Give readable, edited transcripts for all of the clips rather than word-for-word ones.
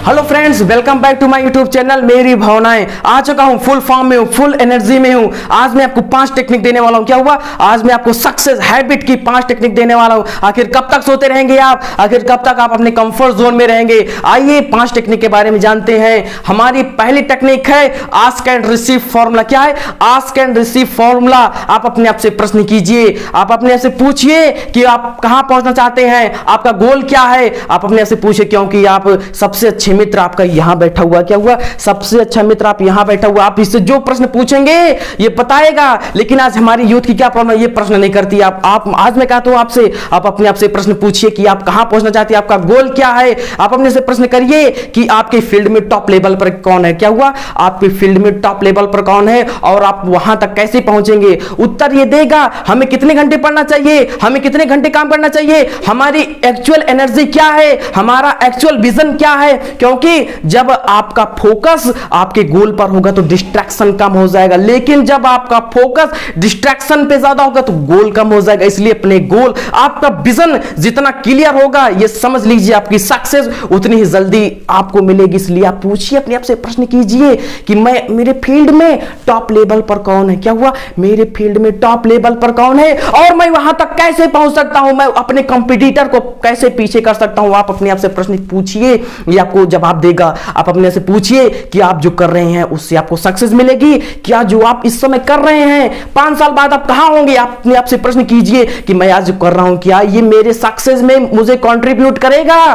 Hello friends, welcome back to my YouTube channel मेरी भावनाएं। आ चुका हूं फुल फॉर्म में हूं, फुल एनर्जी में हूं। आज मैं आपको 5 टेक्निक देने वाला हूं। क्या हुआ? आज मैं आपको सक्सेस हैबिट की 5 टेक्निक देने वाला हूं। आखिर कब तक सोते रहेंगे आप? आखिर कब तक आप अपने कंफर्ट जोन में रहेंगे? आइए 5 टेक्निक के बारे में जानते हैं। हमारी पहली टेक्निक है आस्क एंड रिसीव फॉर्मूला। क्या है आस्क एंड रिसीव फॉर्मूला? आप अपने आप से प्रश्न कीजिए, आप अपने आप से पूछिए कि आप कहां पहुंचना चाहते हैं, आपका गोल क्या है। आप अपने आप से पूछिए, क्योंकि आप सबसे अच्छे मित्र आपका यहां बैठा हुआ। क्या हुआ? सबसे अच्छा मित्र आप यहां बैठा हुआ। आप इससे जो प्रश्न पूछेंगे ये बताएगा। लेकिन आज हमारी यूथ की क्या प्रॉब्लम है, ये प्रश्न नहीं करती। आप आज मैं कहता हूं आपसे, आप अपने आप से प्रश्न पूछिए कि आप कहां पहुंचना चाहते हैं, आपका गोल क्या है। आप अपने से प्रश्न करिए कि आपके फील्ड में टॉप लेवल पर कौन है। क्या हुआ? आपके फील्ड में टॉप लेवल पर कौन है और आप वहां तक कैसे पहुंचेंगे। उत्तर ये देगा हमें कितने घंटे पढ़ना चाहिए, हमें कितने घंटे काम करना चाहिए, हमारी एक्चुअल एनर्जी क्या है, हमारा एक्चुअल विजन क्या है। क्योंकि जब आपका फोकस आपके गोल पर होगा तो डिस्ट्रैक्शन कम हो जाएगा, लेकिन जब आपका फोकस डिस्ट्रैक्शन पे ज्यादा होगा तो गोल कम हो जाएगा। इसलिए अपने गोल, आपका विजन जितना क्लियर होगा, ये समझ लीजिए आपकी सक्सेस उतनी ही जल्दी आपको मिलेगी। इसलिए आप पूछिए, अपने आप से प्रश्न कीजिए कि मैं मेरे फील्ड में टॉप लेवल पर कौन है। क्या हुआ? मेरे फील्ड में टॉप लेवल पर कौन है और मैं वहां तक कैसे पहुंच सकता हूं, मैं अपने कंपटीटर को कैसे पीछे कर सकता हूं। आप अपने आप से प्रश्न पूछिए, ये आपको जवाब देगा। आप अपने से पूछिए कि आप जो कर रहे हैं उससे आपको सक्सेस मिलेगी क्या। जो आप इस समय कर रहे हैं 5 साल बाद आप कहां होंगे। आप अपने आप से प्रश्न कीजिए कि मैं आज जो कर रहा हूं क्या ये मेरे सक्सेस में मुझे कंट्रीब्यूट करेगा।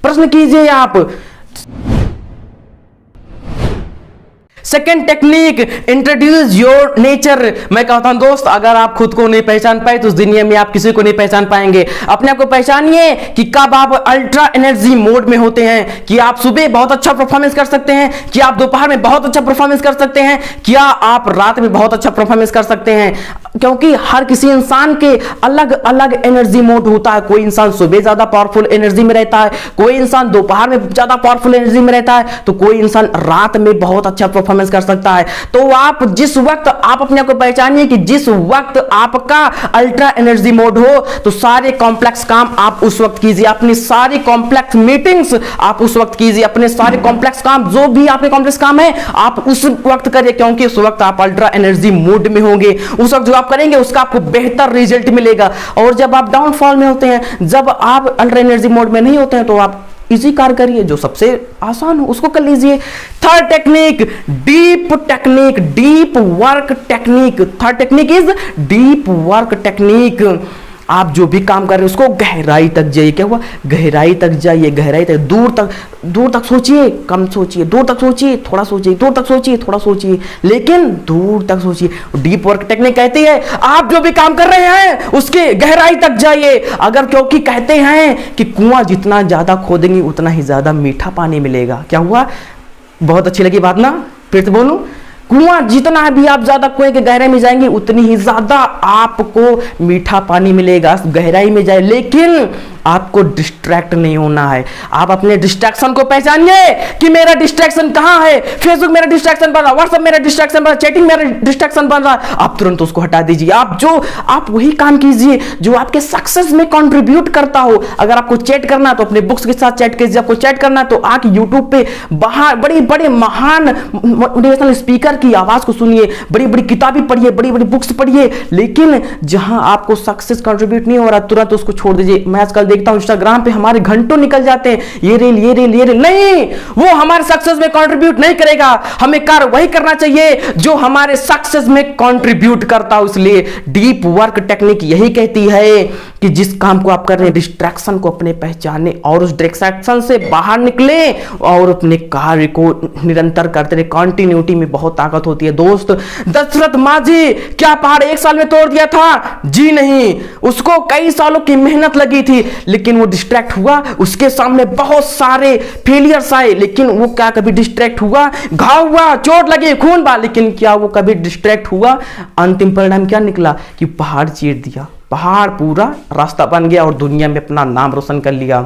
प्रश्न कीजिए आप। Second technique, introduce your nature. मैं कहता हूं दोस्त, अगर आप खुद को नहीं पहचान पाए तो उस दुनिया में आप किसी को नहीं पहचान पाएंगे। अपने आप को पहचानिए कि कब आप अल्ट्रा एनर्जी मोड में होते हैं, कि आप सुबह बहुत अच्छा परफॉर्मेंस कर सकते हैं, कि आप दोपहर में बहुत अच्छा परफॉर्मेंस कर सकते हैं, क्या आप रात में बहुत अच्छा परफॉर्मेंस कर सकते हैं। क्योंकि हर किसी इंसान के अलग अलग एनर्जी मोड होता है। कोई इंसान सुबह ज्यादा पावरफुल एनर्जी में रहता है, कोई इंसान दोपहर में ज्यादा पावरफुल एनर्जी में रहता है, तो कोई इंसान रात में बहुत अच्छा परफॉर्मेंस कर सकता है। तो आप जिस वक्त, आप अपने आप को पहचानिए कि जिस वक्त आपका अल्ट्रा एनर्जी मोड हो तो सारे कॉम्प्लेक्स काम आप उस वक्त कीजिए, अपनी सारी कॉम्प्लेक्स मीटिंग्स आप उस वक्त कीजिए, अपने सारे कॉम्प्लेक्स काम, जो भी आपके कॉम्प्लेक्स काम है आप उस वक्त करिए। क्योंकि उस वक्त आप अल्ट्रा एनर्जी मोड में होंगे। उस वक्त जो आप करेंगे उसका आपको बेहतर रिजल्ट मिलेगा। और जब आप डाउनफॉल में होते हैं, जब आप अल्ट्रा एनर्जी मोड में नहीं होते हैं, तो आप इजी कार्य करिए, जो सबसे आसान हो उसको कर लीजिए। Third technique, deep technique, deep work technique. Third technique is deep work technique. आप जो भी काम कर रहे हैं उसको गहराई तक जाइए। क्या हुआ? गहराई तक जाइए, गहराई तक, दूर तक सोचिए, कम सोचिए, दूर तक सोचिए, थोड़ा सोचिए, दूर तक सोचिए, थोड़ा सोचिए, लेकिन दूर तक सोचिए। डीप वर्क टेक्निक कहती है आप जो भी काम कर रहे हैं उसके गहराई तक जाइए। अगर, क्योंकि कहते हैं कि कुआं जितना ज्यादा खोदेंगे उतना ही ज्यादा मीठा पानी मिलेगा। क्या हुआ? बहुत अच्छी लगी बात ना? फिर से बोलूं, कुआं जितना भी आप ज्यादा कुएं के गहराई में जाएंगे उतनी ही ज्यादा आपको मीठा पानी मिलेगा। गहराई में जाए, लेकिन आपको डिस्ट्रैक्ट नहीं होना है। आप अपने डिस्ट्रैक्शन को पहचानिए कि मेरा डिस्ट्रैक्शन कहां है। फेसबुक मेरा डिस्ट्रैक्शन बन रहा, व्हाट्सएप मेरा डिस्ट्रैक्शन बन रहा, चैटिंग मेरा डिस्ट्रैक्शन बन रहा, आप तुरंत उसको हटा दीजिए। आप वही काम कीजिए जो आपके सक्सेस में कंट्रीब्यूट करता हो। अगर आपको चैट करना है तो अपने बुक्स के साथ चैट कीजिए। आपको चैट करना है तो आके यूट्यूब पे बाहर बड़े बड़े महान मोटिवेशनल स्पीकर की आवाज को सुनिए, बड़ी बड़ी किताबें पढ़िए, बड़ी बड़ी बुक्स पढ़िए। लेकिन जहां आपको सक्सेस कंट्रीब्यूट नहीं हो रहा तुरंत उसको छोड़ दीजिए। मैं आजकल देखता हूं इंस्टाग्राम पे हमारे घंटों निकल जाते हैं, ये रील ये रील ये रील। नहीं, वो हमारे सक्सेस में कंट्रीब्यूट नहीं करेगा। हमें कार्य वही करना चाहिए जो हमारे सक्सेस में कंट्रीब्यूट करता हो। इसलिए डीप वर्क टेक्निक यही कहती है कि जिस काम को आप कर रहे हैं डिस्ट्रैक्शन को अपने पहचाने और उस डिस्ट्रैक्शन से बाहर निकले और अपने कार्य को निरंतर करते रहे। कंटिन्यूटी में बहुत ताकत होती है दोस्त। दशरथ माझी क्या पहाड़ 1 साल में तोड़ दिया था? जी नहीं, उसको कई सालों की मेहनत लगी थी, लेकिन वो डिस्ट्रैक्ट हुआ। उसके सामने बहुत सारे फेलियर्स आए, लेकिन वो क्या कभी डिस्ट्रैक्ट हुआ? घाव हुआ, चोट लगी, खून बहा, लेकिन क्या वो कभी डिस्ट्रैक्ट हुआ? अंतिम परिणाम क्या निकला कि पहाड़ चीर दिया, पहाड़ पूरा रास्ता बन गया और दुनिया में अपना नाम रोशन कर लिया।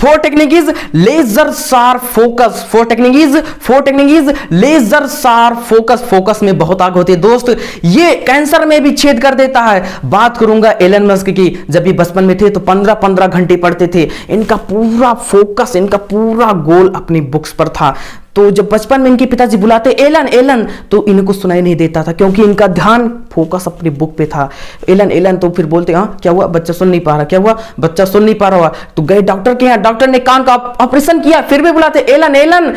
Fourth technique is laser sharp focus. Fourth technique is laser sharp focus. Focus में बहुत आग होती है दोस्त, ये कैंसर में भी छेद कर देता है। बात करूंगा एलन मस्क की, जब भी बचपन में थे तो 15-15 घंटे पढ़ते थे। इनका पूरा फोकस, इनका पूरा गोल अपनी बुक्स पर था। तो जब बचपन में इनके पिताजी बुलाते एलन एलन, तो इनको सुनाई नहीं देता था क्योंकि इनका ध्यान फोकस अपनी बुक पे था। एलन एलन, तो फिर बोलते हाँ क्या हुआ, बच्चा सुन नहीं पा रहा, क्या हुआ, बच्चा सुन नहीं पा रहा। तो गए डॉक्टर के यहाँ, डॉक्टर ने कान का ऑपरेशन किया, फिर भी बुलाते एलन एलन,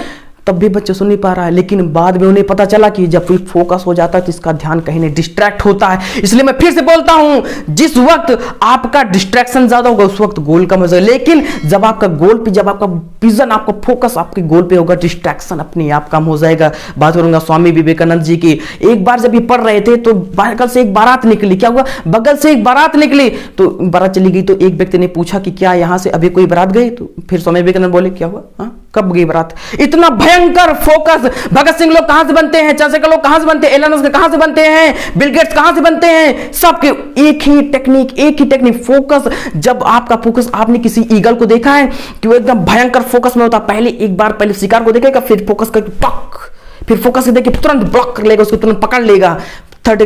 तब भी बच्चा सुन नहीं पा रहा है। लेकिन बाद में उन्हें पता चला कि जब कोई फोकस हो जाता है तो इसका ध्यान कहीं नहीं डिस्ट्रैक्ट होता है। इसलिए मैं फिर से बोलता हूं, जिस वक्त आपका डिस्ट्रैक्शन ज्यादा होगा उस वक्त गोल कम हो जाएगा। लेकिन जब आपका गोल पे, जब आपका विजन, आपका फोकस आपके गोल पे होगा, डिस्ट्रैक्शन अपने आप कम हो जाएगा। बात करूंगा स्वामी विवेकानंद जी की। एक बार जब ये पढ़ रहे थे तो बगल से एक बारात निकली। क्या हुआ, बगल से एक बारात निकली, तो बारात चली गई। तो एक व्यक्ति ने पूछा कि क्या यहां से अभी कोई बारात गई? तो फिर स्वामी विवेकानंद बोले क्या हुआ, हाँ कब गई बारात? इतना भयंकर फोकस। भगत सिंह लोग कहां से बनते हैं, चंद्रशेखर लोग कहां से बनते हैं, एलन मस्क कहां से बनते हैं, बिल गेट्स कहां से बनते हैं, सबके एक ही टेक्निक फोकस। जब आपका फोकस, आपने किसी ईगल को देखा है कि वो एकदम भयंकर फोकस में होता, पहले एक बार पहले शिकार को देखेगा, फिर फोकस करके पक, फिर फोकस करके तुरंत ब्लॉक कर लेगा, उसको तुरंत पकड़ लेगा। Fourth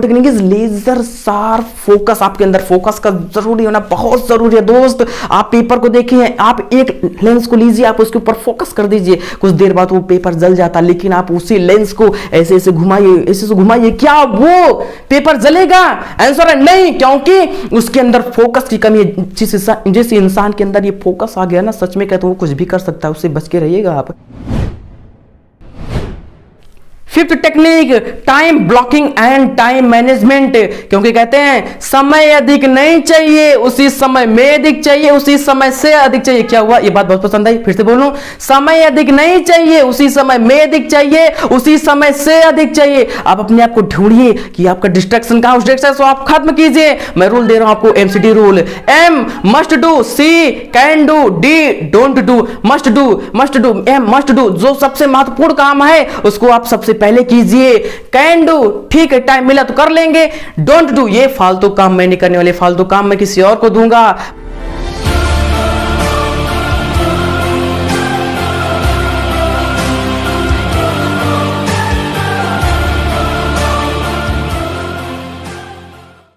technique is laser sharp focus. आपके अंदर फोकस का जरूरी होना बहुत जरूरी है दोस्त। आप पेपर को देखिए, आप एक लेंस को लीजिए, आप उसके ऊपर फोकस कर दीजिए, कुछ देर बाद वो पेपर जल जाता, लेकिन आप उसी लेंस को ऐसे ऐसे घुमाइए, क्या वो पेपर जलेगा? आंसर है नहीं, क्योंकि उसके अंदर फोकस की कमी है। जिस इंसान के अंदर ये फोकस आ गया ना, सच में कहता हूं कुछ भी कर सकता है, उससे बच के रहिएगा आप। Fifth technique, time blocking and time management. क्योंकि कहते हैं समय अधिक नहीं चाहिए, उसी समय में अधिक चाहिए, उसी समय से अधिक चाहिए। क्या हुआ, ये बात बहुत पसंद आई, फिर से बोलूं, समय अधिक नहीं चाहिए, उसी समय में अधिक चाहिए, उसी समय से अधिक चाहिए। आप अपने आप को ढूंढिए कि आपका डिस्ट्रैक्शन कहां, उस डिस्ट्रैक्शन को आप खत्म कीजिए। मैं रूल दे रहा हूं आपको, MCD rule. M must do, C can do, D don't do, must do, M must do. जो सबसे महत्वपूर्ण काम है उसको आप सबसे पहले कीजिए। कैन डू, ठीक है टाइम मिला तो कर लेंगे। डोंट डू, ये फालतू काम मैं नहीं करने वाले, फालतू काम मैं किसी और को दूंगा।